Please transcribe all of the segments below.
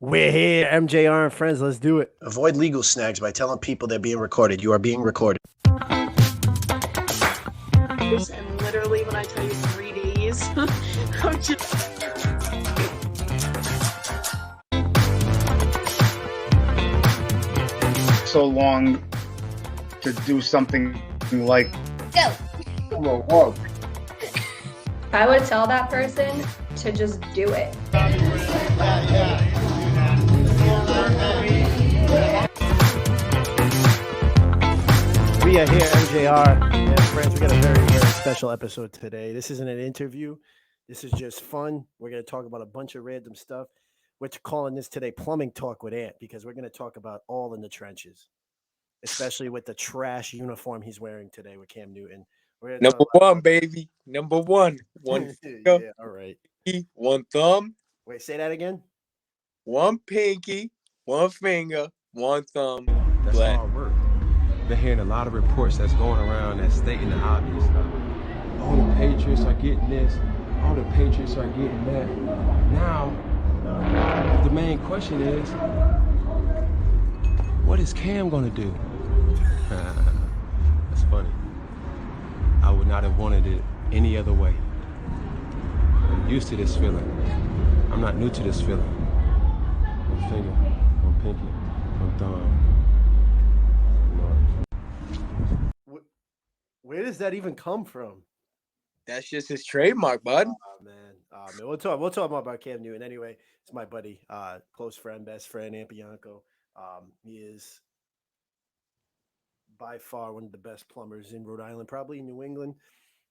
We're here, MJR and friends. Let's do it. Avoid legal snags by telling people they're being recorded. You are being recorded. And literally, when I tell you 3 days, I'm just. So long to do something like go. Whoa. I would tell that person to just do it. We are here, MJR and friends. We got a very, very special episode today. This isn't an interview. This is just fun. We're going to talk about a bunch of random stuff. We're calling this today Plumbing Talk with Ant because we're going to talk about all in the trenches, especially with the trash uniform he's wearing today with Cam Newton. Number one, baby. Number one. One finger, yeah, all right. One thumb. Wait, say that again. One pinky, one finger, one thumb. That's hard work. Been hearing a lot of reports that's going around that's stating the obvious stuff. All the Patriots are getting this. All the Patriots are getting that. Now, the main question is, what is Cam gonna do? That's funny. I would not have wanted it any other way. I'm used to this feeling. I'm not new to this feeling. One finger, one pinky, one thumb. Where does that even come from? That's just his trademark, bud. Oh man. We'll talk more about Cam Newton anyway. It's my buddy, close friend, best friend, Ant Bianco. He is by far one of the best plumbers in Rhode Island, probably in New England.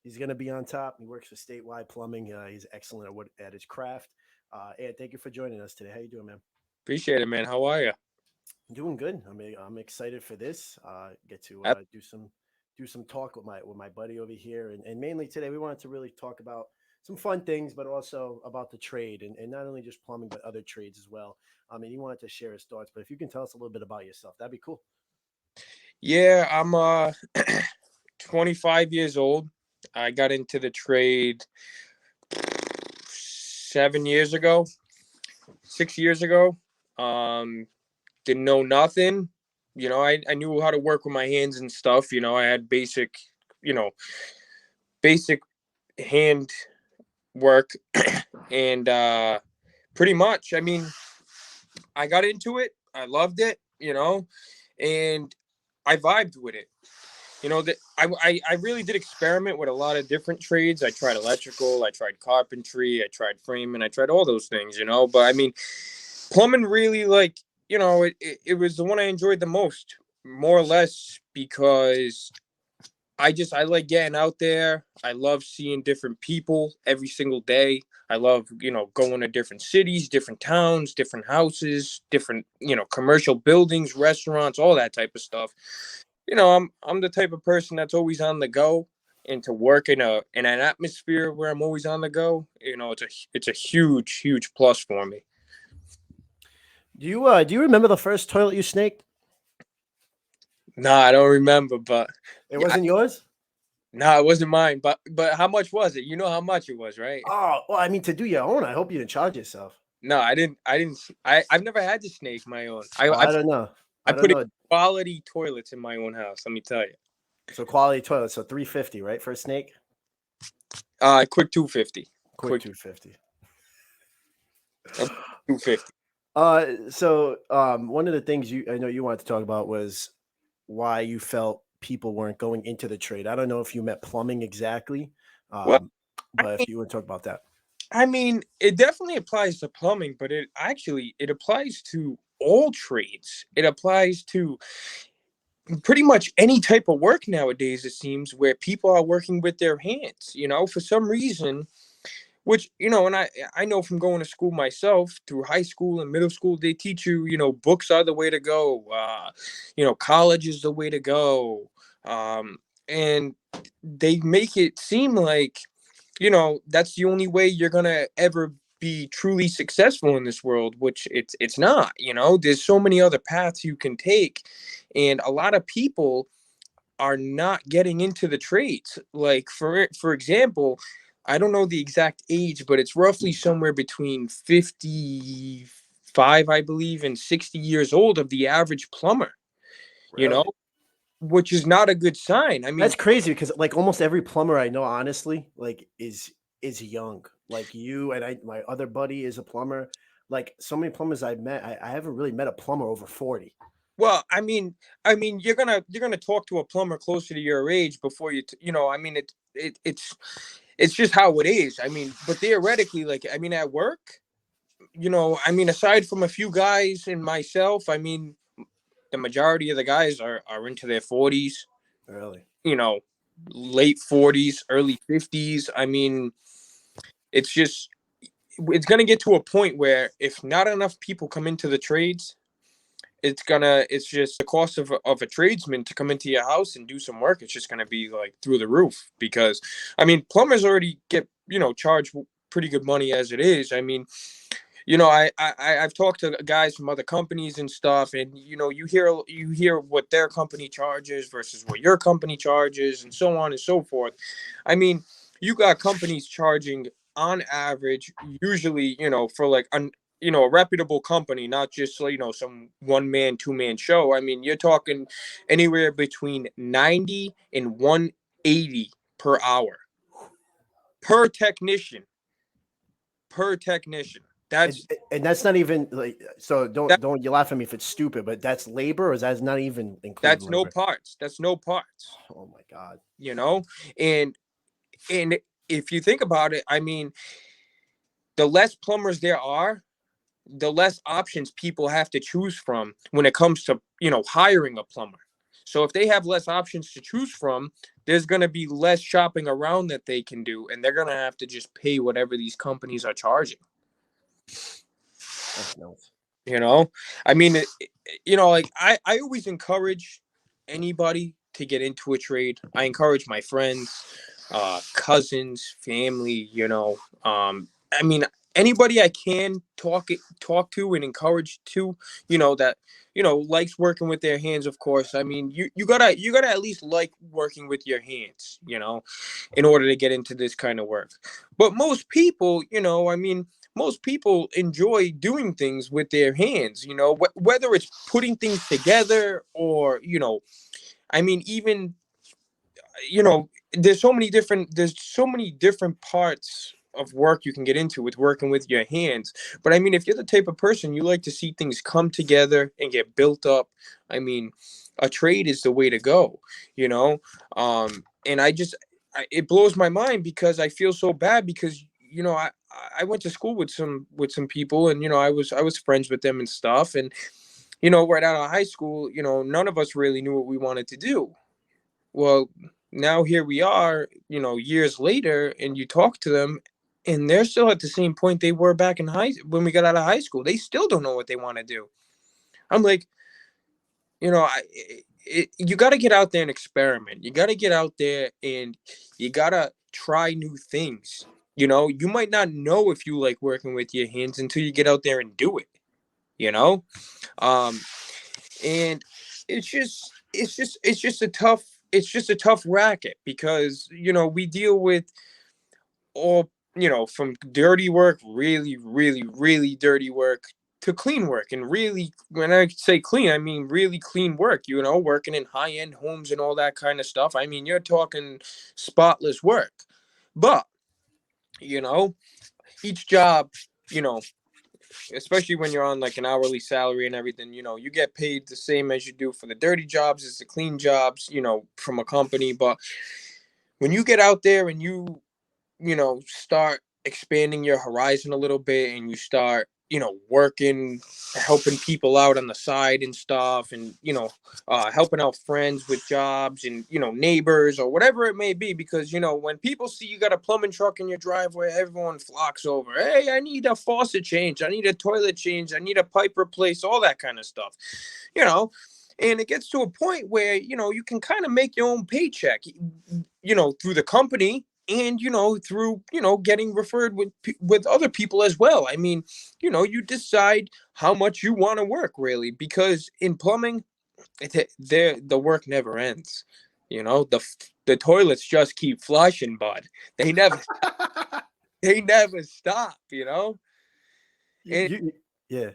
He's going to be on top. He works for Statewide Plumbing. He's excellent at his craft. Ant, thank you for joining us today. How you doing, man? Appreciate it, man. How are you? Doing good. I'm excited for this. Get to do some talk with my buddy over here, and mainly today we wanted to really talk about some fun things, but also about the trade and not only just plumbing but other trades as well. He wanted to share his thoughts, but if you can tell us a little bit about yourself, that'd be cool. Yeah, I'm 25 years old. I got into the trade 6 years ago. Didn't know nothing. You know, I knew how to work with my hands and stuff. You know, I had basic hand work. And pretty much, I mean, I got into it. I loved it, and I vibed with it. That I really did experiment with a lot of different trades. I tried electrical, I tried carpentry, I tried framing, I tried all those things, But I mean, plumbing really, it was the one I enjoyed the most, more or less, because I like getting out there. I love seeing different people every single day. I love, going to different cities, different towns, different houses, different, commercial buildings, restaurants, all that type of stuff. I'm the type of person that's always on the go, and to work in an atmosphere where I'm always on the go, it's a huge plus for me. Do you remember the first toilet you snaked? No, I don't remember, but it wasn't yours? No, it wasn't mine. But how much was it? You know how much it was, right? Oh, well, I mean, to do your own, I hope you didn't charge yourself. No, I didn't. I've never had to snake my own. I don't know. I put in quality toilets in my own house. Let me tell you. So quality toilets. So $350, right, for a snake? Quick $250. Quick $250. $250. So one of the things I know you wanted to talk about was why you felt people weren't going into the trade. I don't know if you meant plumbing exactly, but if you would talk about that. I mean, it definitely applies to plumbing, but it applies to all trades. It applies to pretty much any type of work nowadays, it seems, where people are working with their hands, for some reason. Which, and I know from going to school myself, through high school and middle school, they teach you, books are the way to go. College is the way to go. And they make it seem like, that's the only way you're going to ever be truly successful in this world, which it's not. There's so many other paths you can take. And a lot of people are not getting into the trades. Like, for example, I don't know the exact age, but it's roughly somewhere between 50, 55, I believe, and 60 years old of the average plumber, you know, Really? which is not a good sign. I mean, That's crazy because like almost every plumber I know, honestly, like is young. Like you and my other buddy is a plumber. Like so many plumbers I've met, I haven't really met a plumber over 40. well, you're gonna talk to a plumber closer to your age before you know. I mean, it's just how it is. I mean, but theoretically, like, I mean, at work, you know, I mean, aside from a few guys and myself, I mean, the majority of the guys are into their 40s, Really? you know, late 40s, early 50s. I mean, it's just it's gonna get to a point where if not enough people come into the trades, it's just the cost of a tradesman to come into your house and do some work. It's just gonna be like through the roof because, I mean, plumbers already get, you know, charged pretty good money as it is. I mean, you know, I've talked to guys from other companies and stuff, and you know, you hear what their company charges versus what your company charges, and so on and so forth. I mean, you got companies charging on average, usually, you know, for like you know, a reputable company, not just, you know, some one man, two man show. I mean, you're talking anywhere between 90 and 180 per hour per technician. Per technician. And, That's and that's not even like so. that Don't you laugh at me if it's stupid, but that's labor, or is that not even include that's no labor? parts. That's no parts. Oh my god! You know, and and if you think about it, I mean, the less plumbers there are, the less options people have to choose from when it comes to, you know, hiring a plumber. So if they have less options to choose from, there's going to be less shopping around that they can do, and they're going to have to just pay whatever these companies are charging. That's nuts. You know, I mean, you know, like I always encourage anybody to get into a trade. I encourage my friends, cousins, family, you know, I mean, anybody I can talk to and encourage to, you know, that, you know, likes working with their hands. Of course, I mean, you gotta at least like working with your hands, you know, in order to get into this kind of work. But most people, you know, I mean, most people enjoy doing things with their hands, you know, whether it's putting things together or, you know, I mean, even, you know, there's so many different parts of work you can get into with working with your hands. But I mean, if you're the type of person you like to see things come together and get built up, I mean, a trade is the way to go, you know. And it blows my mind because I feel so bad because, you know, I went to school with some people, and you know, I was friends with them and stuff, and you know, right out of high school, you know, none of us really knew what we wanted to do. Well, now here we are, you know, years later, and you talk to them, and they're still at the same point they were back in when we got out of high school. They still don't know what they want to do. I'm like, you know, you got to get out there and experiment. You got to get out there and you got to try new things. You know, you might not know if you like working with your hands until you get out there and do it, you know? Um, and it's just a tough racket because, you know, we deal with all, you know, from dirty work, really, really, really dirty work, to clean work. And really, when I say clean, I mean really clean work, you know, working in high-end homes and all that kind of stuff. I mean, you're talking spotless work. But, you know, each job, you know, especially when you're on like an hourly salary and everything, you know, you get paid the same as you do for the dirty jobs as the clean jobs, you know, from a company. But when you get out there and you know, start expanding your horizon a little bit, and you start, you know, working, helping people out on the side and stuff, and, you know, helping out friends with jobs, and, you know, neighbors or whatever it may be, because, you know, when people see you got a plumbing truck in your driveway, everyone flocks over. Hey, I need a faucet change. I need a toilet change. I need a pipe replaced, all that kind of stuff, you know. And it gets to a point where, you know, you can kind of make your own paycheck, you know, through the company, and, you know, through, you know, getting referred with other people as well. I mean, you know, you decide how much you want to work, really, because in plumbing, the work never ends. You know, the toilets just keep flushing, bud. They never they never stop, you know. You, And you, yeah.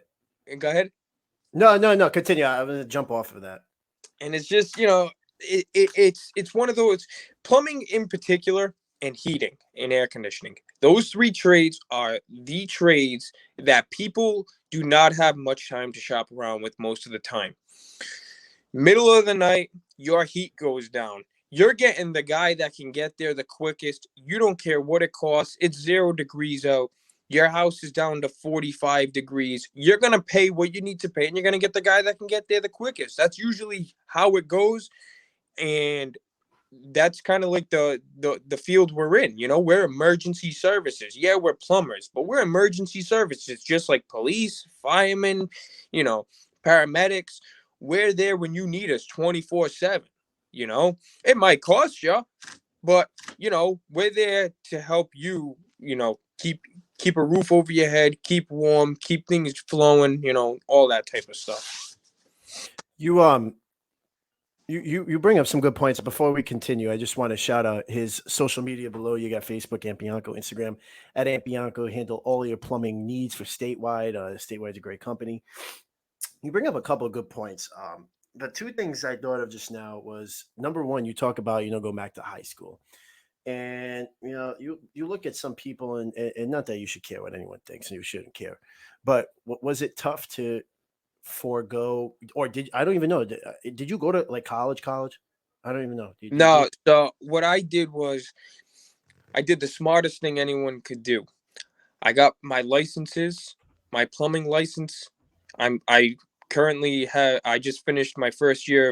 Go ahead. No. Continue. I'm gonna jump off of that. And it's just, it's one of those, plumbing in particular, and heating and air conditioning. Those three trades are the trades that people do not have much time to shop around with most of the time. Middle of the night, your heat goes down. You're getting the guy that can get there the quickest. You don't care what it costs. It's 0 degrees out. Your house is down to 45 degrees. You're going to pay what you need to pay, and you're going to get the guy that can get there the quickest. That's usually how it goes. And that's kind of like the field we're in. We're emergency services. Yeah, we're plumbers, but we're emergency services, just like police, firemen, paramedics. We're there when you need us 24/7. It might cost you, but we're there to help you, keep a roof over your head, keep warm, keep things flowing, all that type of stuff. You bring up some good points. Before we continue, I just want to shout out his social media below. You got Facebook, Ant Bianco, Instagram at Ant Bianco. Handle all your plumbing needs for Statewide. Statewide is a great company. You bring up a couple of good points. The two things I thought of just now was, number one, you talk about, go back to high school. And, you look at some people and not that you should care what anyone thinks and you shouldn't care, but was it tough to forego, or I don't even know. Did you go to like college? I don't even know. No. So what I did was I did the smartest thing anyone could do. I got my licenses, my plumbing license. I currently I just finished my first year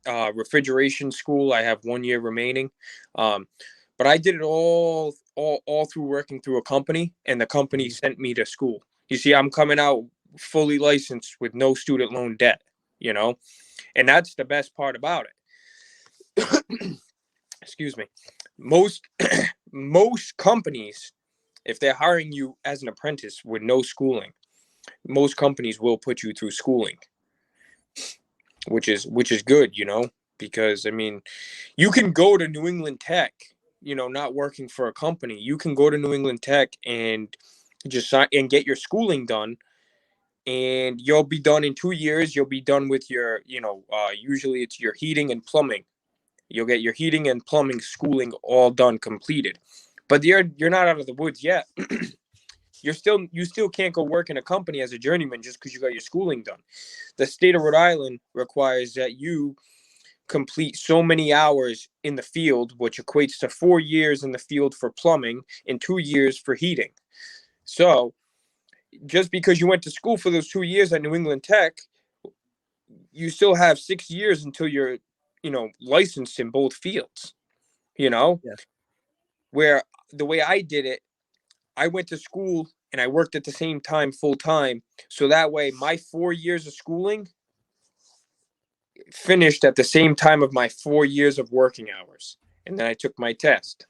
of refrigeration school. I have 1 year remaining. But I did it all through working through a company, and the company sent me to school. You see, I'm coming out fully licensed with no student loan debt, and that's the best part about it. Excuse me. Most companies, if they're hiring you as an apprentice with no schooling, most companies will put you through schooling, which is good, because you can go to New England Tech, not working for a company. You can go to New England Tech and just and get your schooling done, and you'll be done in 2 years. You'll be done with your, usually it's your heating and plumbing. You'll get your heating and plumbing schooling all done, completed. But you're not out of the woods yet. You still can't go work in a company as a journeyman just because you got your schooling done. The state of Rhode Island requires that you complete so many hours in the field, which equates to 4 years in the field for plumbing and 2 years for heating. So just because you went to school for those 2 years at New England Tech, you still have 6 years until you're, licensed in both fields, Yeah. Where the way I did it, I went to school and I worked at the same time full time. So that way my 4 years of schooling finished at the same time of my 4 years of working hours. And then I took my test.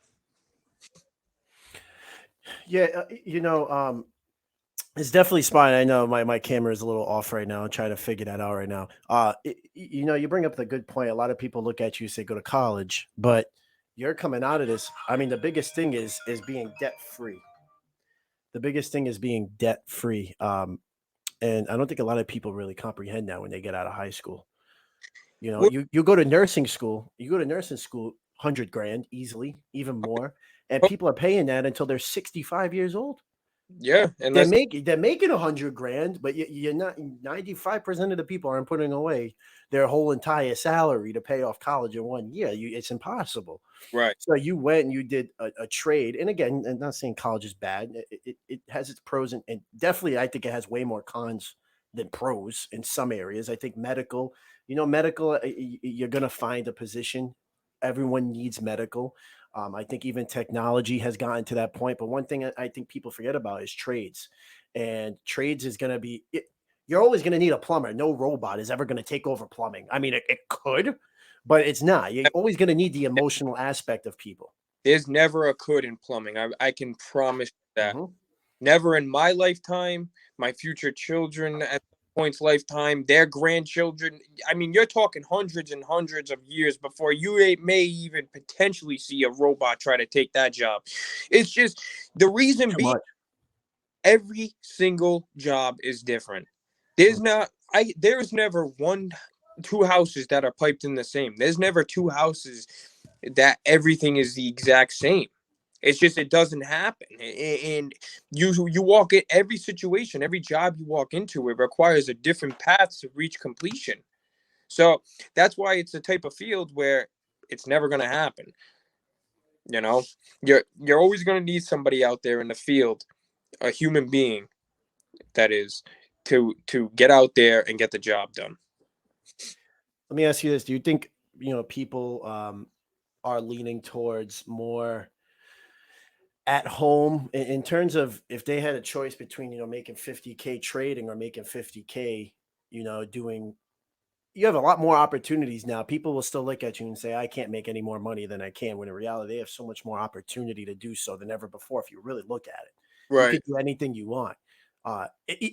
Yeah. It's definitely smart. I know my camera is a little off right now. I'm trying to figure that out right now. You bring up the good point. A lot of people look at you, say, go to college, but you're coming out of this. The biggest thing is being debt free. The biggest thing is being debt free. And I don't think a lot of people really comprehend that when they get out of high school. You go to nursing school, 100 grand easily, even more. And people are paying that until they're 65 years old. Yeah. And they're making 100 grand, but you're not. 95% of the people aren't putting away their whole entire salary to pay off college in 1 year. It's impossible. Right. So you went and you did a trade. And again, I'm not saying college is bad. It has its pros and definitely I think it has way more cons than pros in some areas. I think medical, you're going to find a position. Everyone needs medical. I think even technology has gotten to that point. But one thing I think people forget about is trades. And trades is going to be, you're always going to need a plumber. No robot is ever going to take over plumbing. It could, but it's not. You're always going to need the emotional aspect of people. There's never a could in plumbing. I can promise that. Mm-hmm. Never in my lifetime, my future children at point's lifetime, their grandchildren. You're talking hundreds and hundreds of years before you may even potentially see a robot try to take that job. It's just the reason being every single job is different. There is never two houses that are piped in the same. There's never two houses that everything is the exact same. It's just, it doesn't happen. And you walk in every situation, every job you walk into, it requires a different path to reach completion. So that's why it's a type of field where it's never going to happen. You know, you're always going to need somebody out there in the field, a human being, that is, to get out there and get the job done. Let me ask you this: do you think people are leaning towards more at home in terms of, if they had a choice between making 50K trading or making 50K doing, you have a lot more opportunities now. People will still look at you and say, I can't make any more money than I can, when in reality they have so much more opportunity to do so than ever before. If you really look at it, you could do anything you want,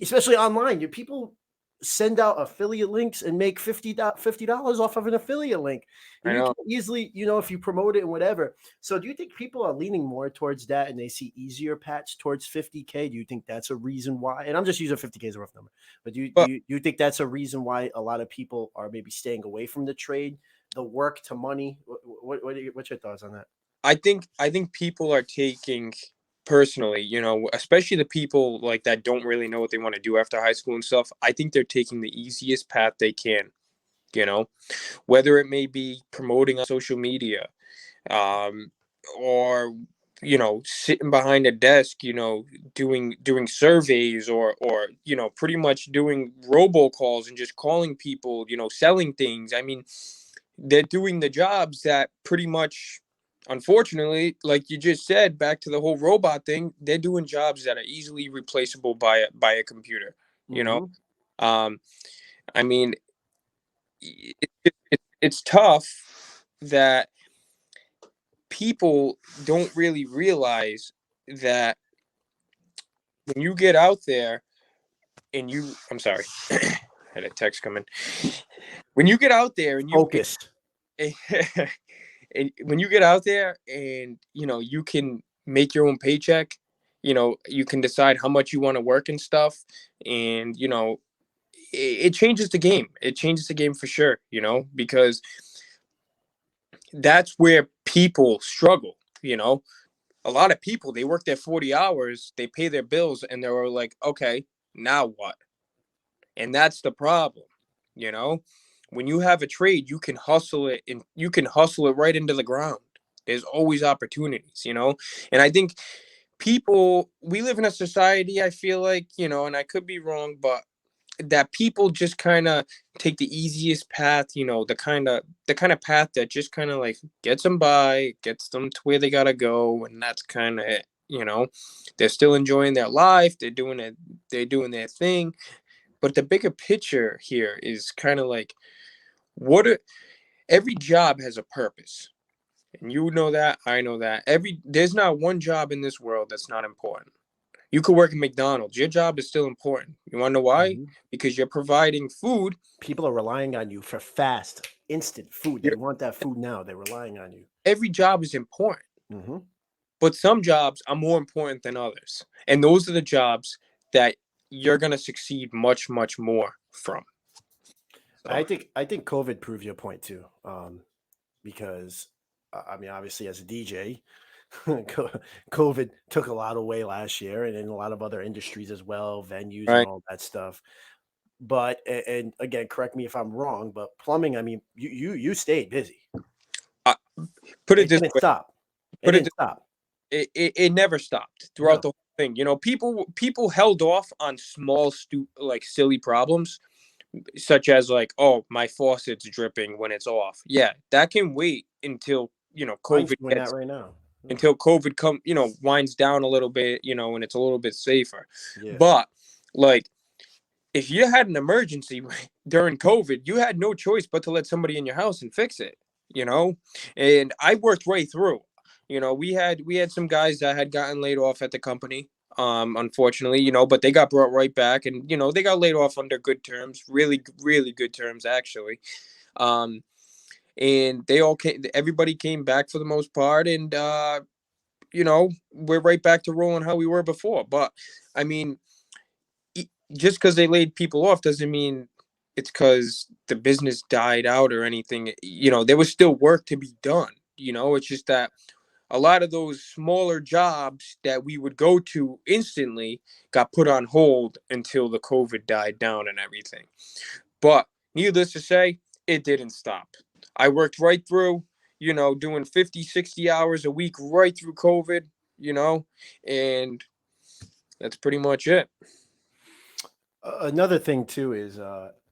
especially online. People send out affiliate links and make $50 off of an affiliate link. And you can easily, if you promote it and whatever. So do you think people are leaning more towards that, and they see easier paths towards 50K? Do you think that's a reason why? And I'm just using 50K as a rough number, but do you think that's a reason why a lot of people are maybe staying away from the trade, the work to money? What's your thoughts on that? I think people are taking, personally, especially the people like that don't really know what they want to do after high school and stuff. I think they're taking the easiest path they can, whether it may be promoting on social media, or sitting behind a desk, doing surveys, or pretty much doing robocalls and just calling people, selling things. I mean, they're doing the jobs that pretty much, unfortunately, like you just said, back to the whole robot thing, they're doing jobs that are easily replaceable by a computer. I mean, it's tough that people don't really realize that when you get out there and I'm sorry, I had a text coming. When you get out there and focus. And when you get out there and you can make your own paycheck, you can decide how much you want to work and stuff, and it changes the game. It changes the game for sure, because that's where people struggle. A lot of people, they work their 40 hours, they pay their bills, and they're like, okay, now what? And that's the problem. When you have a trade, you can hustle it, and you can hustle it right into the ground. There's always opportunities, and I think we live in a society, I feel like, and I could be wrong, but that people just kind of take the easiest path, the kind of path that just kind of like gets them by, gets them to where they gotta go, and that's kind of it. They're still enjoying their life, they're doing their thing, but the bigger picture here is kind of like, every job has a purpose, and that, I know that. There's not one job in this world that's not important. You could work at McDonald's. Your job is still important. You want to know why? Mm-hmm. Because you're providing food. People are relying on you for fast, instant food. They want that food now. They're relying on you. Every job is important. Mm-hmm. But some jobs are more important than others. And those are the jobs that you're going to succeed much, much more from. So. I think COVID proved your point too. Because, I mean, obviously as a DJ, COVID took a lot away last year, and in a lot of other industries as well, venues and all that stuff. But, and again, correct me if I'm wrong, but plumbing, I mean, you stayed busy. Put it this way. Stop. It didn't stop. It never stopped throughout the whole thing. People held off on small, silly problems, such as like, oh, my faucet's dripping when it's off. Yeah, that can wait until COVID gets, right now. Until COVID winds down a little bit, and it's a little bit safer. Yeah. But like, if you had an emergency during COVID, you had no choice but to let somebody in your house and fix it. And I worked right through. We had some guys that had gotten laid off at the company, unfortunately, but they got brought right back, and they got laid off under good terms, really, really good terms actually. And everybody came back for the most part, and we're right back to rolling how we were before. But I mean, just because they laid people off doesn't mean it's because the business died out or anything. There was still work to be done. It's just that a lot of those smaller jobs that we would go to instantly got put on hold until the COVID died down and everything. But needless to say, it didn't stop. I worked right through, doing 50, 60 hours a week right through COVID, and that's pretty much it. Another thing too is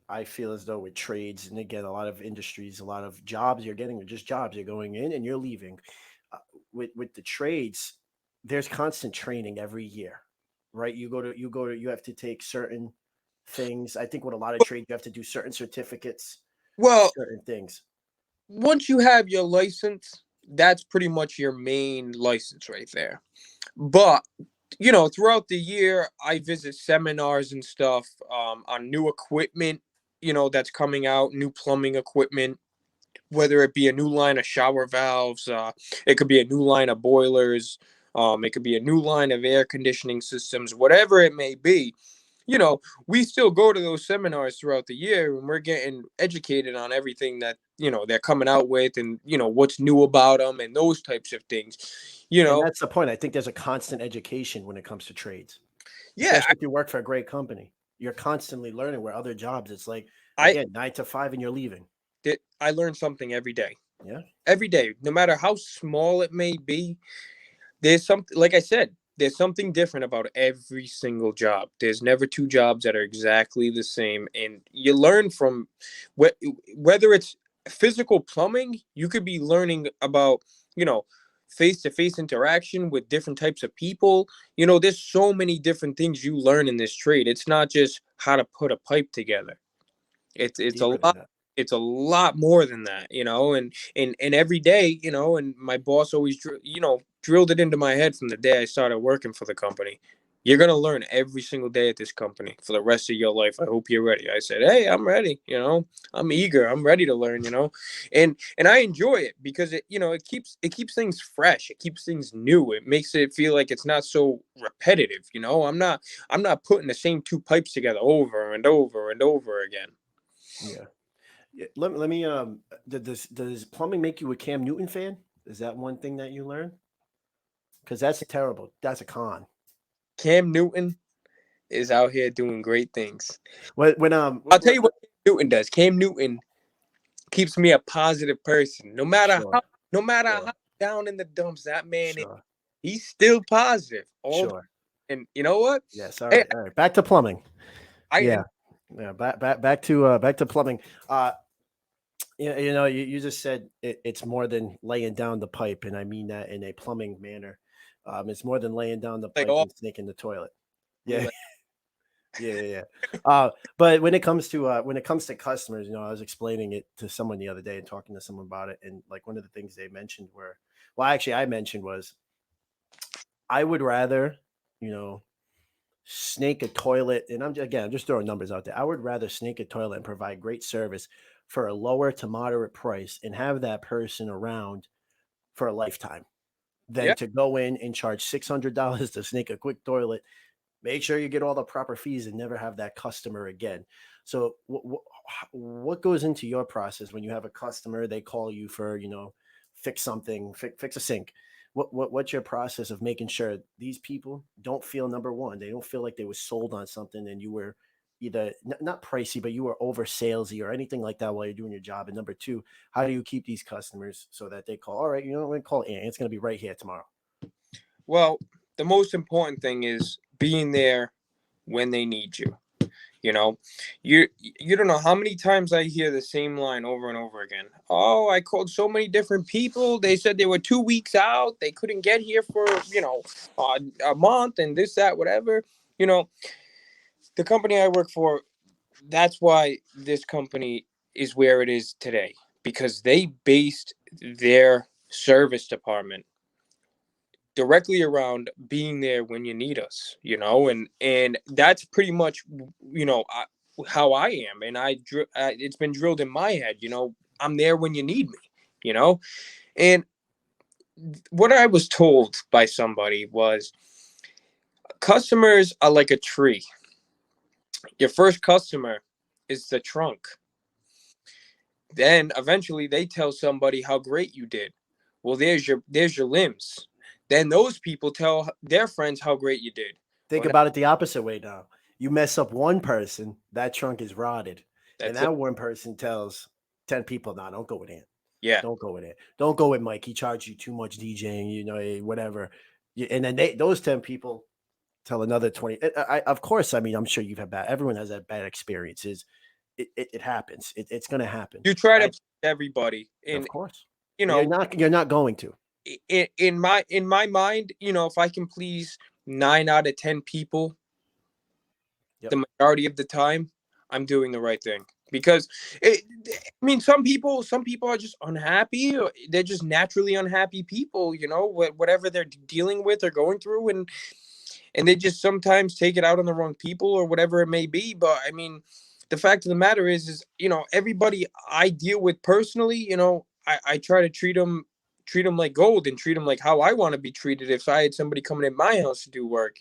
I feel as though with trades, and again, a lot of industries, a lot of jobs you're getting are just jobs. You're going in and you're leaving. With the trades, there's constant training every year, right? You have to take certain things. I think with a lot of trades, you have to do certain certificates, Well, certain things. once you have your license, that's pretty much your main license right there. But throughout the year, I visit seminars and stuff on new equipment, that's coming out, new plumbing equipment, whether it be a new line of shower valves, it could be a new line of boilers, it could be a new line of air conditioning systems, whatever it may be. We still go to those seminars throughout the year, and we're getting educated on everything that they're coming out with, and what's new about them and those types of things. And that's the point. I think there's a constant education when it comes to trades, Yeah, especially if you work for a great company. You're constantly learning. Where other jobs, it's like I again 9 to 5, and you're leaving. I learn something every day. Yeah, Every day, no matter how small it may be. There's something, like I said, there's something different about every single job. There's never two jobs that are exactly the same. And you learn from whether it's physical plumbing, you could be learning about, face-to-face interaction with different types of people. There's so many different things you learn in this trade. It's not just how to put a pipe together. It's a deeper than lot. that. It's a lot more than that, and every day, and my boss always, drilled it into my head from the day I started working for the company. You're gonna learn every single day at this company for the rest of your life. I hope you're ready. I said, hey, I'm ready. I'm eager. I'm ready to learn. And I enjoy it because it keeps things fresh. It keeps things new. It makes it feel like it's not so repetitive. I'm not putting the same two pipes together over and over and over again. Yeah. Let me does plumbing make you a Cam Newton fan? Is that one thing that you learn? Because that's terrible. That's a con. Cam Newton is out here doing great things. When I'll tell you what Cam Newton does. Cam Newton keeps me a positive person. No matter Sure, how down in the dumps that man is, sure, he's still positive. sure. And you know what? Yes. All Hey, right. All right. Back to plumbing. I Yeah. Yeah. Back to plumbing. You just said it's more than laying down the pipe, and I mean that in a plumbing manner. It's more than laying down the like pipe all and snaking the toilet. Yeah. Yeah. But when it comes to customers, I was explaining it to someone the other day and talking to someone about it, and like one of the things they mentioned I mentioned was I would rather, snake a toilet, and I'm just throwing numbers out there. I would rather snake a toilet and provide great service for a lower to moderate price and have that person around for a lifetime than yeah. to go in and charge $600 to snake a quick toilet. Make sure you get all the proper fees and never have that customer again. So what goes into your process when you have a customer, they call you for, fix something, fix a sink? What's your process of making sure these people don't feel, number one, they don't feel like they were sold on something and you were either not pricey, but you were over salesy or anything like that while you're doing your job? And number two, how do you keep these customers so that they call, all right, we're going to call Ant. It's going to be right here tomorrow. Well, the most important thing is being there when they need you. You don't know how many times I hear the same line over and over again. Oh, I called so many different people. They said they were 2 weeks out. They couldn't get here for, a month and this, that, whatever. The company I work for, that's why this company is where it is today, because they based their service department directly around being there when you need us, and that's pretty much, how I am. And it's been drilled in my head, I'm there when you need me, and what I was told by somebody was customers are like a tree. Your first customer is the trunk. Then eventually they tell somebody how great you did. Well, there's your limbs. Then those people tell their friends how great you did. Think Well, about it the opposite way now. You mess up one person, that trunk is rotted. And that's it. that one person tells 10 people, nah, don't go with Ant. Yeah. Don't go with it. Don't go with Mike. He charged you too much DJing, whatever. And then those 10 people tell another 20. Of course, I mean, I'm sure you've had everyone has had bad experiences. It happens. It's going to happen. You try to please everybody. And, of course. you know, you're not going to. In my mind, if I can please 9 out of 10 people, Yep. the majority of the time, I'm doing the right thing. Because some people are just unhappy. Or they're just naturally unhappy people, whatever they're dealing with or going through, and they just sometimes take it out on the wrong people or whatever it may be. But I mean, the fact of the matter is everybody I deal with personally, I try to treat them like gold and treat them like how I want to be treated if I had somebody coming in my house to do work.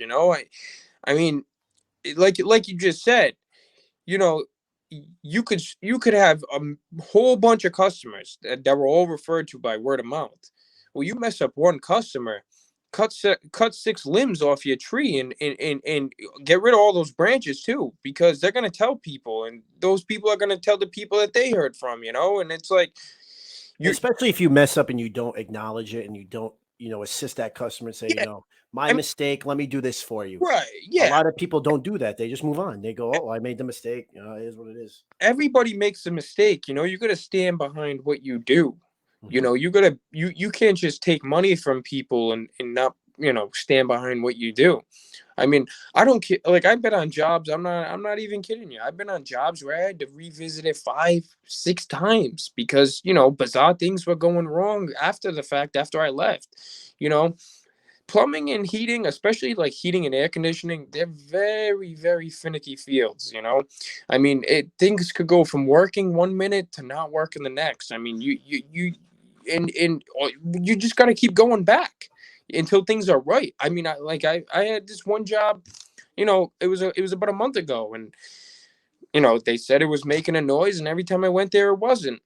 I mean, like you just said, you could have a whole bunch of customers that were all referred to by word of mouth. Well, you mess up one customer, cut 6 limbs off your tree and get rid of all those branches too, because they're going to tell people, and those people are going to tell the people that they heard from, and it's like, especially if you mess up and you don't acknowledge it and you don't, assist that customer and say, my mistake, let me do this for you. Right. Yeah. A lot of people don't do that. They just move on. They go, oh, I made the mistake. It is what it is. Everybody makes a mistake. You got to stand behind what you do. Mhm. You can't just take money from people and not, stand behind what you do. I mean, I don't care. Like, I've been on jobs. I'm not even kidding you. I've been on jobs where I had to revisit it 5-6 times because, bizarre things were going wrong after the fact, after I left. Plumbing and heating, especially like heating and air conditioning, they're very, very finicky fields. I mean, things could go from working 1 minute to not working the next. I mean, you just got to keep going back until things are right. I mean, I had this one job, it was about a month ago, and they said it was making a noise, and every time I went there, it wasn't.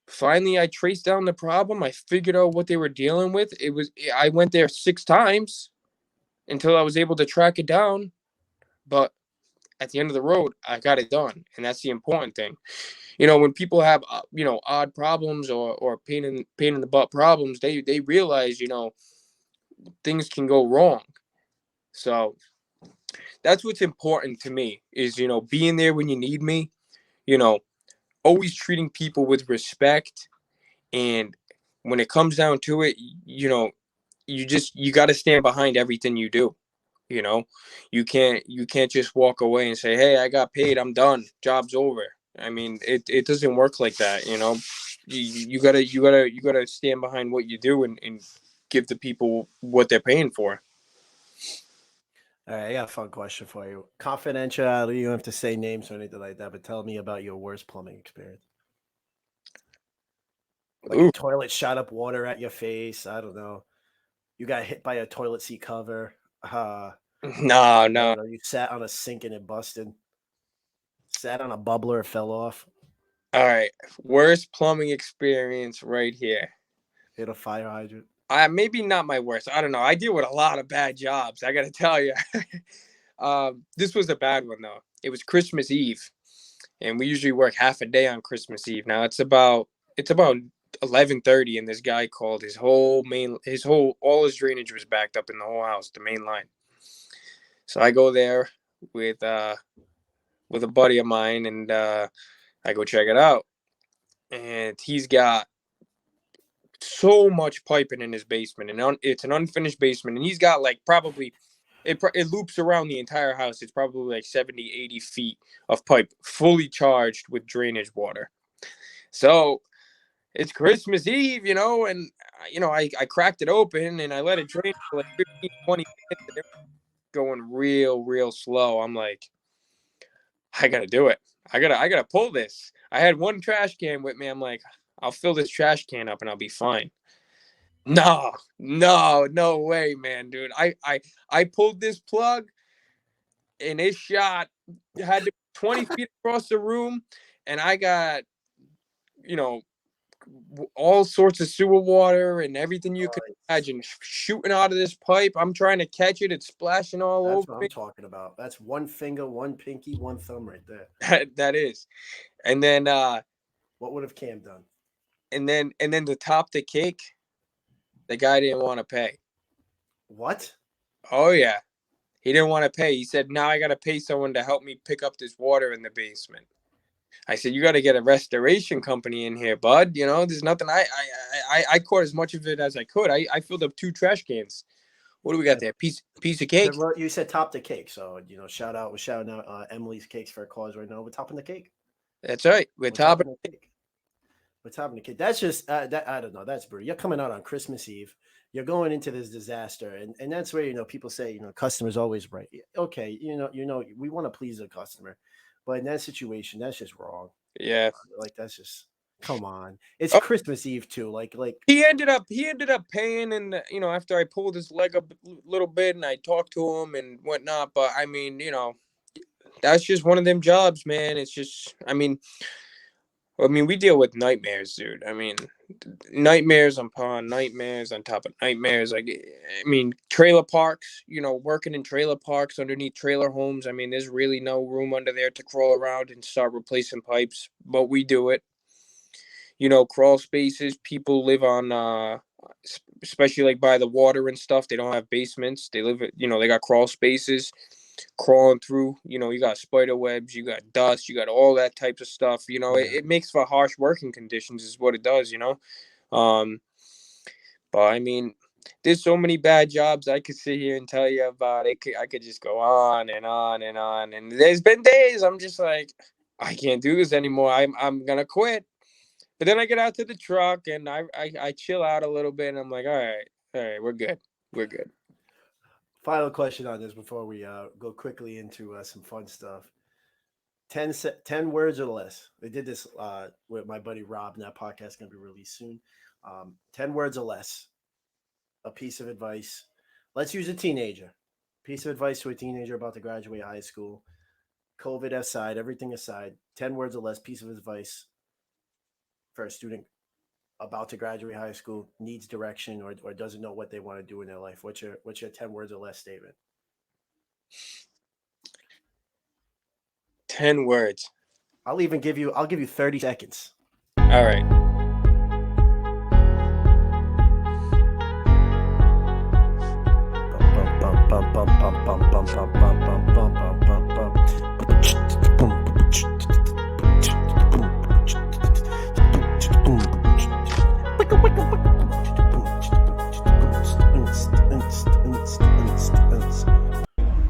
Finally, I traced down the problem. I figured out what they were dealing with. I went there 6 times until I was able to track it down. But at the end of the road, I got it done. And that's the important thing. When people have, odd problems or pain in the butt problems, they realize, things can go wrong. So that's what's important to me is, being there when you need me, always treating people with respect. And when it comes down to it, you got to stand behind everything you do. You can't just walk away and say, hey, I got paid, I'm done, job's over. I mean, it doesn't work like that. You gotta stand behind what you do and give the people what they're paying for. All right, I got a fun question for you. Confidentiality, you don't have to say names or anything like that, but tell me about your worst plumbing experience. Like Ooh. a toilet shot up water at your face. I don't know. You got hit by a toilet seat cover. No. You sat on a sink and it busted. Sat on a bubbler, it fell off. All right, worst plumbing experience right here. Hit a fire hydrant. Maybe not my worst. I don't know. I deal with a lot of bad jobs, I gotta tell you. This was a bad one though. It was Christmas Eve, and we usually work half a day on Christmas Eve. Now it's about 11:30, and this guy called. All his drainage was backed up in the whole house, the main line. So I go there with a buddy of mine, and I go check it out, and he's got so much piping in his basement, and it's an unfinished basement, and he's got like probably it loops around the entire house. It's probably like 70-80 feet of pipe fully charged with drainage water. So it's Christmas Eve, and I cracked it open and I let it drain for like 15-20 minutes, and it was going real slow. I'm like, I gotta do it. I gotta pull this. I had one trash can with me. I'm like, I'll fill this trash can up and I'll be fine. No way, man, dude. I pulled this plug. and it shot had to be 20 feet across the room, and I got, you know, all sorts of sewer water and everything you could imagine shooting out of this pipe. I'm trying to catch it. It's splashing all That's over what me. I'm talking about. That's one finger, one pinky, one thumb right there. That is. And then What would have Cam done? and then to top the cake, the guy didn't want to pay. What? Oh yeah. He didn't want to pay. He said, now I got to pay someone to help me pick up this water in the basement. I said, you got to get a restoration company in here, bud. You know, there's nothing. I caught as much of it as I could. I filled up 2 trash cans. What do we got there? Piece of cake. Well, you said top the cake, so we're shouting out Emily's Cakes for a cause right now. We're topping the cake. That's right. We're topping the cake. We're topping the cake. That's just that. I don't know. That's brutal. You're coming out on Christmas Eve. You're going into this disaster, and that's where people say customer's always right. Okay, we want to please the customer, but in that situation, that's just wrong. Yeah, like that's just come on. It's Christmas Eve too. Like he ended up paying, and after I pulled his leg up a little bit and I talked to him and whatnot. But I mean, that's just one of them jobs, man. It's just, I mean, we deal with nightmares, dude. I mean, nightmares upon nightmares on top of nightmares. Like, I mean, trailer parks, working in trailer parks underneath trailer homes. I mean, there's really no room under there to crawl around and start replacing pipes, but we do it. Crawl spaces, people live on, especially like by the water and stuff. They don't have basements. They live, they got crawl spaces. Crawling through, you got spider webs, you got dust, you got all that types of stuff. It makes for harsh working conditions is what it does. But I mean, there's so many bad jobs I could sit here and tell you about. I could just go on and on and on. And there's been days I'm just like, I can't do this anymore. I'm gonna quit. But then I get out to the truck and I chill out a little bit and I'm like, all right, we're good. Final question on this before we go quickly into some fun stuff. 10 words or less. They did this with my buddy Rob, and that podcast is going to be released soon. 10 words or less. A piece of advice. Let's use a teenager. Piece of advice to a teenager about to graduate high school. COVID aside, everything aside. 10 words or less. Piece of advice for a student about to graduate high school, needs direction, or doesn't know what they want to do in their life. What's your 10 words or less statement? 10 words. I'll give you 30 seconds. All right.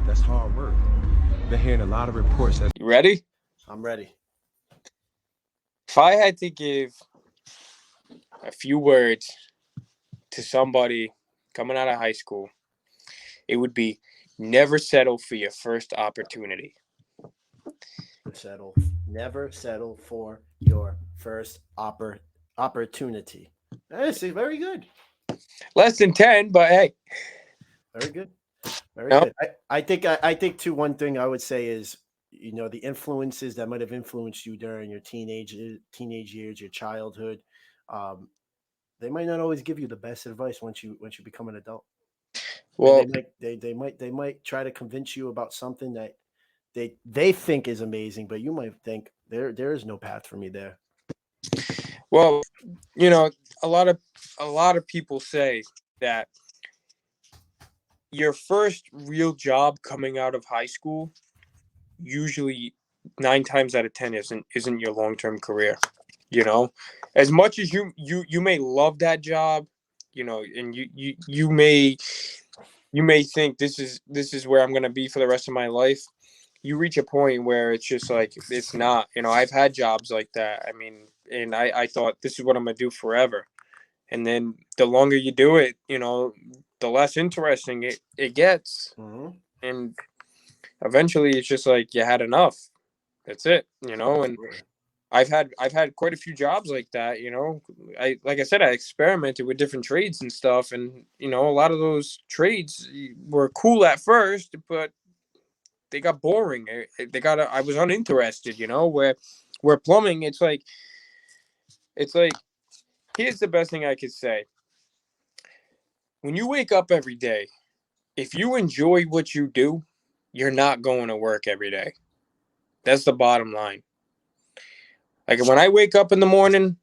That's hard work. Been hearing a lot of reports that. You ready? I'm ready. If I had to give a few words to somebody coming out of high school, it would be never settle for your first opportunity. Never settle for your first opportunity. That's very good. Less than 10, but hey. Very good. Good. I think too, one thing I would say is, the influences that might have influenced you during your teenage years, your childhood, they might not always give you the best advice once you become an adult. Well, they might try to convince you about something that they think is amazing, but you might think there is no path for me there. Well, a lot of people say that your first real job coming out of high school, usually 9 times out of 10 isn't your long-term career. As much as you may love that job, and you may think this is where I'm going to be for the rest of my life. You reach a point where it's just like, it's not. I've had jobs like that. I mean, and I thought this is what I'm going to do forever. And then the longer you do it, the less interesting it gets. Mm-hmm. And eventually it's just like, you had enough. That's it, and I've had quite a few jobs like that, like I said, I experimented with different trades and stuff. And, a lot of those trades were cool at first, but got boring. I was uninterested, you know, where plumbing, it's like here's the best thing I could say. When you wake up every day, if you enjoy what you do, you're not going to work every day. That's the bottom line. Like when I wake up in the morning,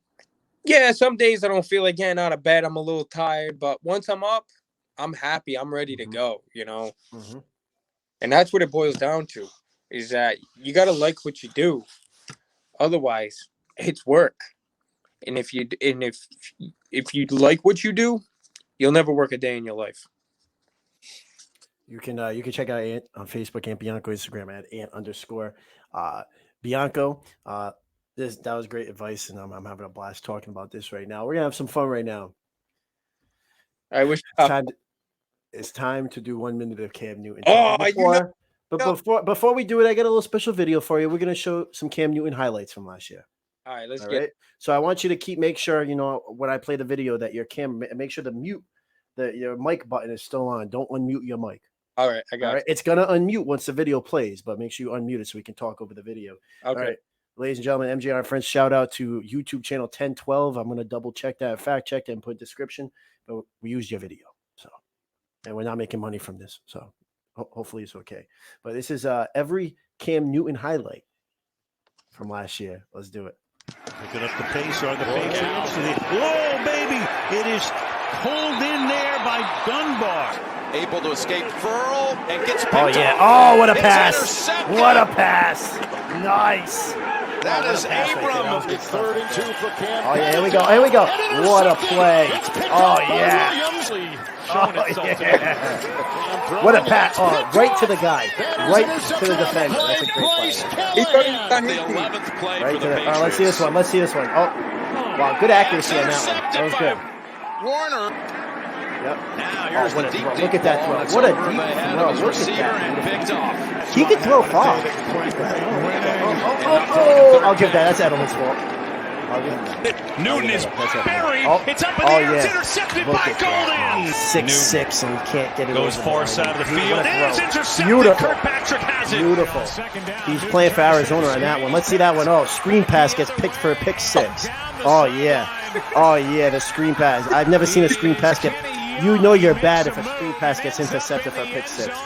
yeah, some days I don't feel like getting out of bed. I'm a little tired, but once I'm up, I'm happy. I'm ready to go, you know? Mm-hmm. And that's what it boils down to, is that you got to like what you do. Otherwise, it's work. And if you like what you do, you'll never work a day in your life. You can check out Ant on Facebook, Ant Bianco, Instagram at Ant_Bianco. That was great advice, and I'm having a blast talking about this right now. We're gonna have some fun right now. I wish It's time to do 1 minute of Cam Newton. Before we do it, I got a little special video for you. We're gonna show some Cam Newton highlights from last year. All right, let's All get right. So I want you to make sure, you know, when I play the video that your make sure your mic button is still on. Don't unmute your mic. All right, I got All right. It's gonna unmute once the video plays, but make sure you unmute it so we can talk over the video. Okay. All right. Ladies and gentlemen, MJR friends, shout out to YouTube channel 1012. I'm gonna double check that, fact check that, and put description. But we used your video, and we're not making money from this, so hopefully it's okay. But this is every Cam Newton highlight from last year. Let's do it. Picking up the pace on the Patriots. Whoa, baby! It is pulled in there by Dunbar. Able to escape Furl and gets picked off. Oh, what a pass! What a pass! Nice. That is Abram. It's 3rd and 2 for Cam. Oh yeah, here we go. Here we go. What a play! Oh yeah. What a pass! Oh, right to the guy, right to the defender. That's a great play. The 11th play Right for the to Patriots. let's see this one. Let's see this one. Oh, wow, good accuracy on that one. That was good. Warner. Yep. Now here's what the a deep, throw. deep Look at that ball throw. that's What a over deep the head throw. of his Look at receiver that. and picked off. He can throw far. Oh, I'll give that. That's Edelman's fault. Newton is buried. It's up in the air. It's intercepted by Golden. 6'6" and can't get it. Goes far side of the field. It is intercepted. Beautiful. Kirkpatrick has it. Beautiful. He's playing for Arizona on that one. Let's see that one. Oh, screen pass gets picked for a pick 6. Oh yeah. Oh yeah, the screen pass. I've never seen a screen pass get. You know you're bad if a screen pass gets intercepted for a pick 6.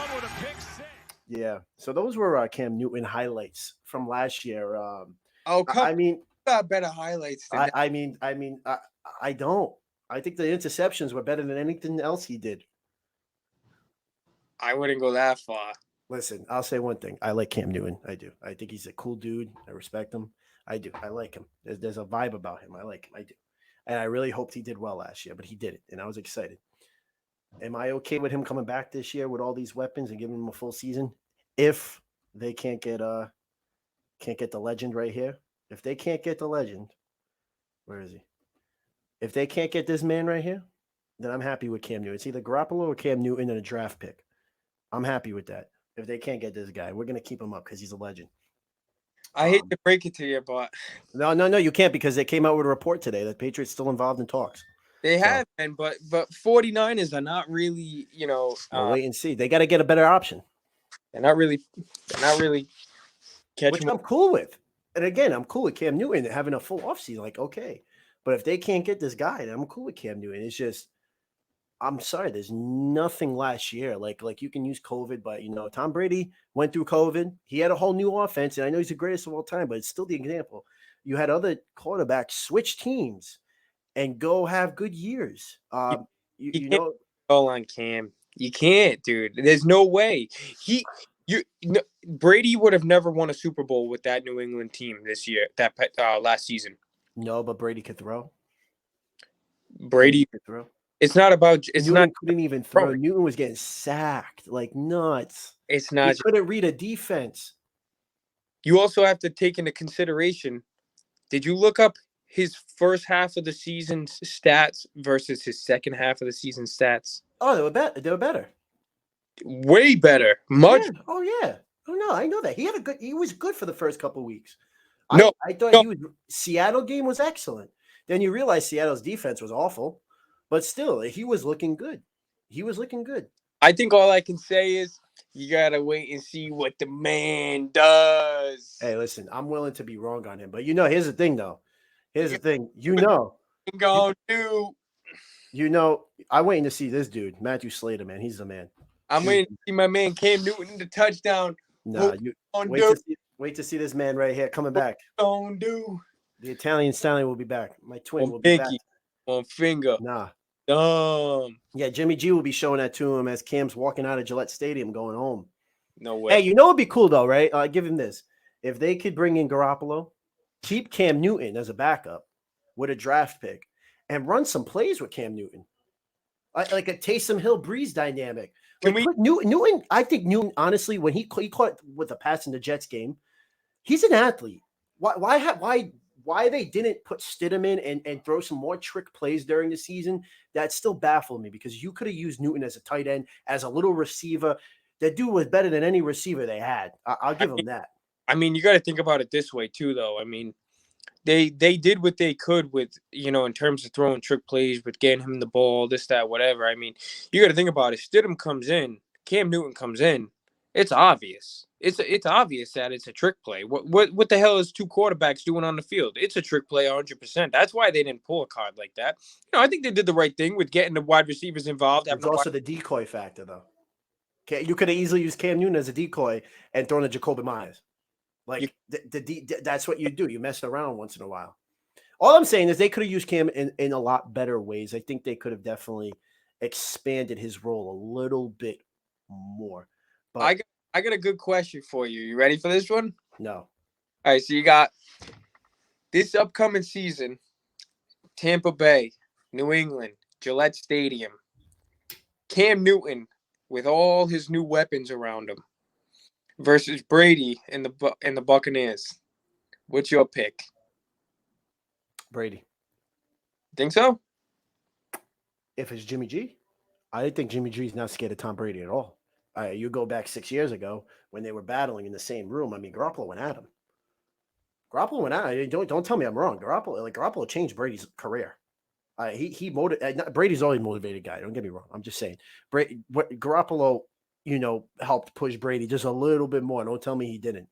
Yeah. So those were Cam Newton highlights from last year. I mean, got better highlights than that. I don't. I think the interceptions were better than anything else he did. I wouldn't go that far. Listen, I'll say one thing. I like Cam Newton. I do. I think he's a cool dude. I respect him. I do. I like him. There's a vibe about him. I like him. I do. And I really hoped he did well last year, but he didn't, and I was excited. Am I okay with him coming back this year with all these weapons and giving him a full season? If they can't get the legend right here. If they can't get the legend, where is he? If they can't get this man right here, then I'm happy with Cam Newton. It's either Garoppolo or Cam Newton and a draft pick. I'm happy with that. If they can't get this guy, we're going to keep him up because he's a legend. I hate to break it to you, but No, you can't, because they came out with a report today that Patriots still involved in talks. they have been, but 49ers are not really, you know, We'll wait and see. They got to get a better option. they're not really catching. Which I'm cool with. And again, I'm cool with Cam Newton having a full offseason. Like, okay. But if they can't get this guy, then I'm cool with Cam Newton. It's just, I'm sorry, there's nothing last year. Like you can use COVID, but, you know, Tom Brady went through COVID. He had a whole new offense, and I know he's the greatest of all time, but it's still the example. You had other quarterbacks switch teams and go have good years. You know, all on Cam. You can't, dude. There's no way. Brady would have never won a Super Bowl with that New England team this year. That last season. No, but Brady could throw. Brady could throw. It's not about. It's Newton not. Couldn't even throw. Newton was getting sacked like nuts. It's not. He couldn't read a defense. You also have to take into consideration. Did you look up his first half of the season stats versus his second half of the season stats? Oh, they were better. They were better. Way better. Much. Yeah. Oh yeah. Oh no, I know that. He was good for the first couple of weeks. No, I thought Seattle game was excellent. Then you realize Seattle's defense was awful, but still, he was looking good. He was looking good. I think all I can say is you gotta wait and see what the man does. Hey, listen, I'm willing to be wrong on him, but here's the thing, though. Here's the thing. Gonna do. I'm waiting to see this dude, Matthew Slater, man. He's the man. I'm waiting to see my man Cam Newton in the touchdown. Nah, wait to see this man right here coming back. Don't do. The Italian stallion will be back. My twin will be back. One finger. Nah. Yeah, Jimmy G will be showing that to him as Cam's walking out of Gillette Stadium going home. No way. Hey, it'd be cool though, right? Give him this. If they could bring in Garoppolo, keep Cam Newton as a backup with a draft pick, and run some plays with Cam Newton. Like a Taysom Hill Breeze dynamic. Newton, I think Newton, honestly, when he caught with a pass in the Jets game, he's an athlete. Why they didn't put Stidham in and throw some more trick plays during the season, that still baffled me, because you could have used Newton as a tight end, as a little receiver. That dude was better than any receiver they had. I'll give him that. I mean, you got to think about it this way too, though. I mean, they did what they could with, in terms of throwing trick plays, with getting him the ball, this, that, whatever. I mean, you got to think about it. Stidham comes in, Cam Newton comes in. It's obvious. It's obvious that it's a trick play. What the hell is two quarterbacks doing on the field? It's a trick play 100%. That's why they didn't pull a card like that. I think they did the right thing with getting the wide receivers involved. There's also the decoy factor, though. Okay, you could have easily used Cam Newton as a decoy and thrown to Jacoby Myers. That's what you do. You mess around once in a while. All I'm saying is they could have used Cam in a lot better ways. I think they could have definitely expanded his role a little bit more. But I got a good question for you. You ready for this one? No. All right, so you got this upcoming season, Tampa Bay, New England, Gillette Stadium, Cam Newton with all his new weapons around him versus Brady and the Buccaneers. What's your pick? Brady. Think so? If it's Jimmy G, I think Jimmy G is not scared of Tom Brady at all. You go back 6 years ago when they were battling in the same room. I mean, Garoppolo went at him. Don't tell me I'm wrong. Garoppolo changed Brady's career. Brady's always a motivated guy. Don't get me wrong. I'm just saying. Garoppolo, helped push Brady just a little bit more. Don't tell me he didn't.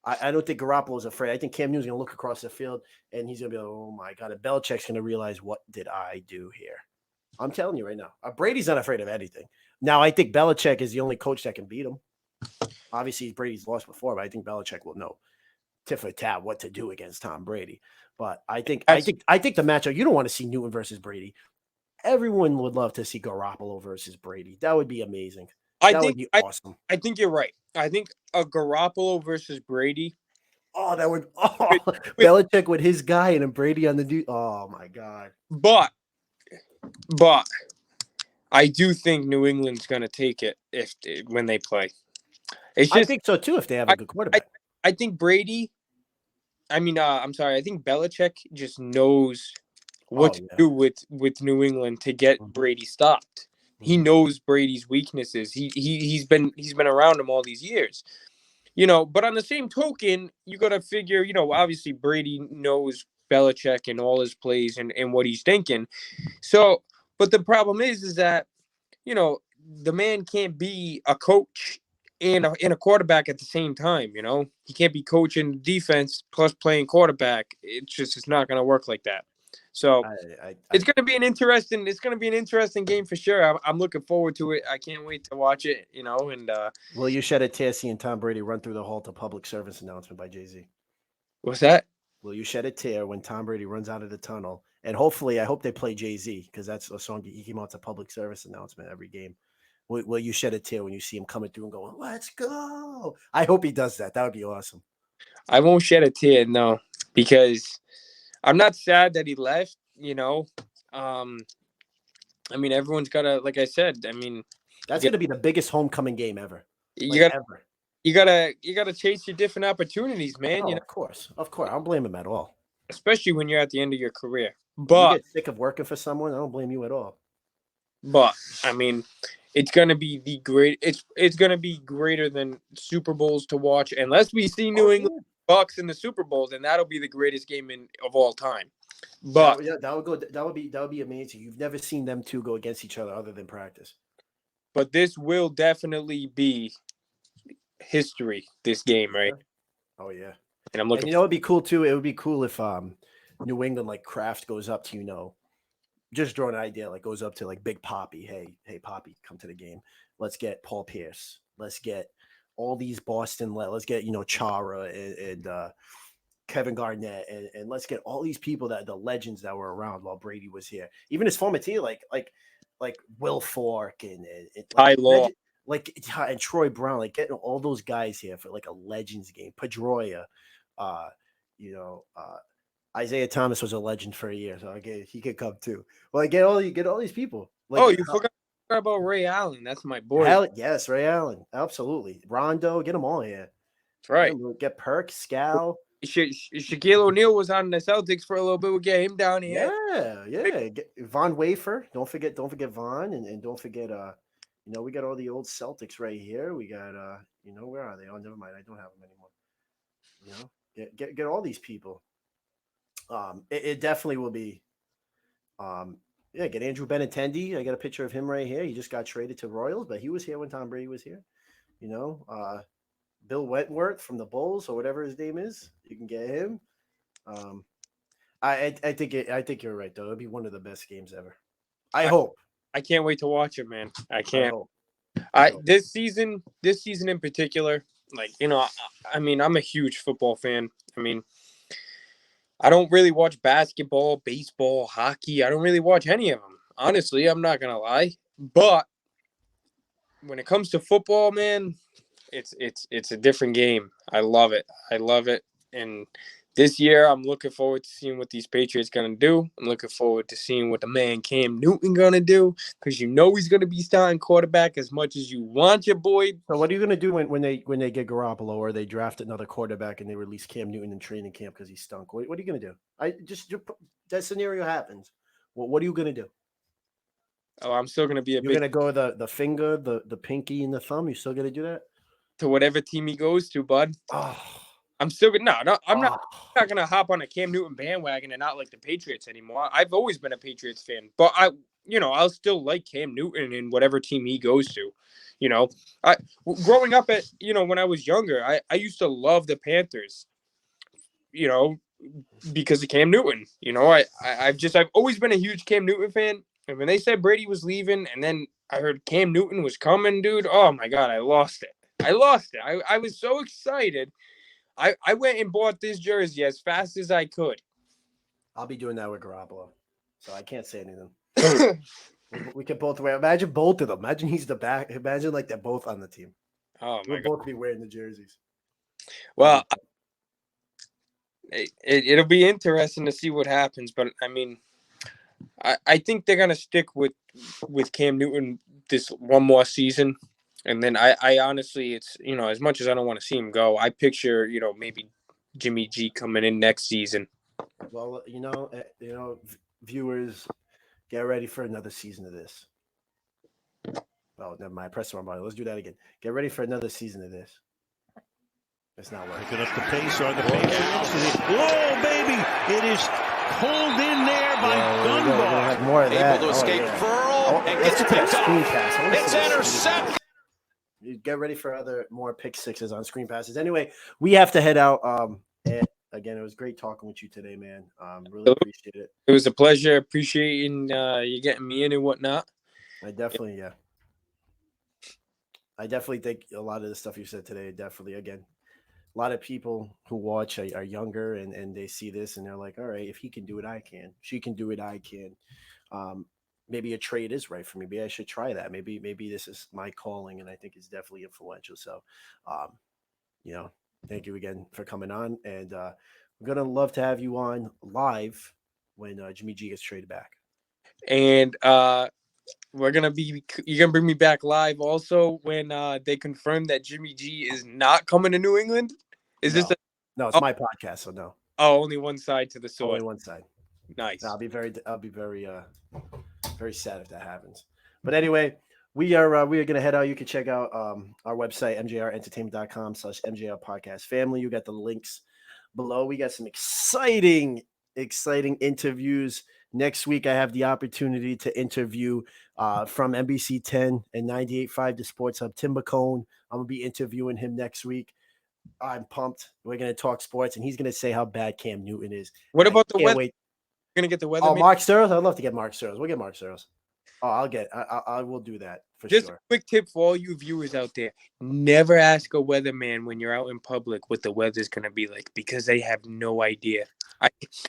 I don't think Garoppolo's afraid. I think Cam Newton's going to look across the field and he's going to be like, oh my God. And Belichick's going to realize, what did I do here? I'm telling you right now. Brady's not afraid of anything. Now, I think Belichick is the only coach that can beat him. Obviously, Brady's lost before, but I think Belichick will know tit for tat what to do against Tom Brady. But I think the matchup, you don't want to see Newton versus Brady. Everyone would love to see Garoppolo versus Brady. That would be amazing. That would be awesome. I think you're right. I think a Garoppolo versus Brady. Oh, that would Belichick with his guy and then Brady on the dude. Oh my God. But I do think New England's gonna take it when they play. I think so too if they have a good quarterback. I think Brady. I think Belichick just knows what to do with New England to get Brady stopped. He knows Brady's weaknesses. He's been around him all these years. But on the same token, you got to figure, obviously Brady knows Belichick and all his plays and what he's thinking. So, but the problem is that, the man can't be a coach and a quarterback at the same time. He can't be coaching defense plus playing quarterback. It's not going to work like that. So it's going to be an interesting game for sure. I'm looking forward to it. I can't wait to watch it, and will you shed a tear seeing Tom Brady run through the hall to public service announcement by Jay-Z? What's that? Will you shed a tear when Tom Brady runs out of the tunnel? And hopefully, I hope they play Jay-Z, because that's a song he came out to public service announcement every game. Will you shed a tear when you see him coming through and going, let's go? I hope he does that. That would be awesome. I won't shed a tear, no, because I'm not sad that he left, everyone's got to, like I said, that's going to be the biggest homecoming game ever. Ever. You gotta chase your different opportunities, man. Of course. I don't blame him at all. Especially when you're at the end of your career. But you get sick of working for someone, I don't blame you at all. But it's gonna be it's gonna be greater than Super Bowls to watch, unless we see New England Bucks in the Super Bowl, then that'll be the greatest game of all time. But that would be amazing. You've never seen them two go against each other other than practice. but this will definitely be history. This game, right? Oh yeah. And I'm And looking. you know, it'd be cool too. It would be cool if New England like Kraft goes up to, just drawing an idea, like goes up to like Big Poppy. Hey Poppy, come to the game. Let's get Paul Pierce. Let's get all these Boston. Let's get Chara and Kevin Garnett, and let's get all these people the legends that were around while Brady was here. Even his former team, like Will Fork and Ty Law. and Troy Brown, like getting all those guys here for like a legends game. Pedroia, Isaiah Thomas was a legend for a year, so he could come too. Well, get all these people. Like, You forgot about Ray Allen. That's my boy. Yes, Ray Allen, absolutely. Rondo, get them all here. That's right. Get Perk, Scal. Shaquille O'Neal was on the Celtics for a little bit. We'll get him down here. Yeah. Get Von Wafer. Don't forget Von, and don't forget. We got all the old Celtics right here. We got where are they? Oh, never mind. I don't have them anymore. Get all these people. It definitely will be. Get Andrew Benintendi. I got a picture of him right here. He just got traded to Royals, but he was here when Tom Brady was here. Bill Wentworth from the Bulls or whatever his name is. You can get him. I think you're right though. It'll be one of the best games ever. I hope. I can't wait to watch it, man. I can't. I hope. This season in particular, I'm a huge football fan. I mean, I don't really watch basketball, baseball, hockey. I don't really watch any of them. Honestly, I'm not gonna lie. But when it comes to football, man, it's a different game. I love it. And this year, I'm looking forward to seeing what these Patriots going to do. I'm looking forward to seeing what the man Cam Newton going to do, because he's going to be starting quarterback as much as you want your boy. So what are you going to do when they get Garoppolo or they draft another quarterback and they release Cam Newton in training camp because he stunk? What are you going to do? That scenario happens. What are you going to do? Oh, I'm still going to be You're going to go the finger, the pinky, and the thumb. You still going to do that? To whatever team he goes to, bud. Oh. I'm still good. No, I'm not gonna hop on a Cam Newton bandwagon and not like the Patriots anymore. I've always been a Patriots fan, but I'll still like Cam Newton in whatever team he goes to. Growing up when I was younger, I used to love the Panthers. Because of Cam Newton. I've always been a huge Cam Newton fan. And when they said Brady was leaving, and then I heard Cam Newton was coming, dude. Oh my God, I lost it. I was so excited. I went and bought this jersey as fast as I could. I'll be doing that with Garoppolo, so I can't say anything. we could both wear. Imagine both of them. Imagine he's the back. Imagine like they're both on the team. Oh my God. We'll both be wearing the jerseys. Well, it'll be interesting to see what happens, but I mean, I think they're gonna stick with Cam Newton this one more season. And then I honestly, it's, as much as I don't want to see him go, I picture, maybe Jimmy G coming in next season. Well, viewers, get ready for another season of this. Oh, never mind. I pressed the wrong button. Let's do that again. Get ready for another season of this. It's not working. Picking up the pace on the Patriots. Whoa, baby! It is pulled in there by Dunbar. More of that. Able to escape Furl and gets picked up. It's intercepted. You get ready for more pick sixes on screen passes. Anyway, we have to head out. And again, it was great talking with you today, man. Really appreciate it. It was a pleasure. Appreciating you getting me in and whatnot. I definitely think a lot of the stuff you said today, again, a lot of people who watch are younger and they see this and they're like, all right, if he can do it, I can. She can do it, I can. Maybe a trade is right for me. Maybe I should try that. Maybe this is my calling, and I think it's definitely influential. So, thank you again for coming on, and we're gonna love to have you on live when Jimmy G gets traded back. And you're gonna bring me back live also when they confirm that Jimmy G is not coming to New England. No, it's my podcast, so no. Oh, only one side to the sword. Only one side. Nice. I'll be very very sad if that happens. But anyway, we are gonna head out. You can check out our website, mjrentertainment.com/MJR podcast family. You got the links below. We got some exciting exciting interviews. Next week, I have the opportunity to interview from NBC 10 and 98.5 The Sports Hub, Tim McCone. I'm going to be interviewing him next week. I'm pumped. We're going to talk sports, and he's going to say how bad Cam Newton is. What about the Can't weather? wait. You're gonna get the weather. Oh, man? Mark Searles? I'd love to get Mark Searles. We'll get Mark Searles. Oh, I will do that for Just sure. a quick tip for all you viewers out there: never ask a weatherman when you're out in public what the weather's gonna be like, because they have no idea.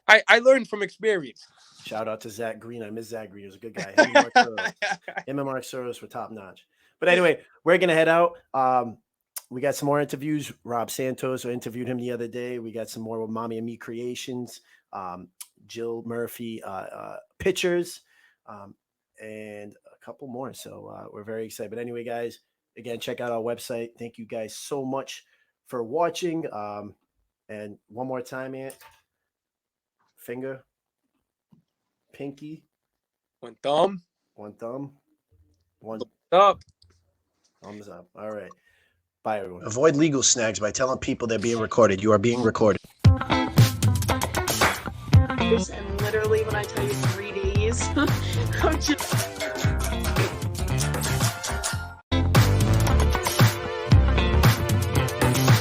I learned from experience. Shout out to Zach Green. I miss Zach Green. He was a good guy. Him and Mark Soros were top notch. But anyway, we're gonna head out. We got some more interviews. Rob Santos, I interviewed him the other day. We got some more with Mommy and Me Creations, Jill Murphy pictures, and a couple more. So we're very excited. But anyway, guys, again, check out our website. Thank you guys so much for watching. And one more time, Ant. Finger. Pinky. One thumb. One thumb. One up. Thumbs up. All right. Bye, everyone. Avoid legal snags by telling people they're being recorded. You are being recorded. And literally, when I tell you 3 days, I'm just.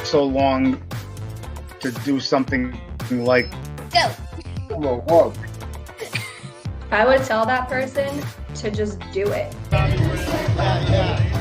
So long to do something like Go. whoa. I would tell that person to just do it. Yeah.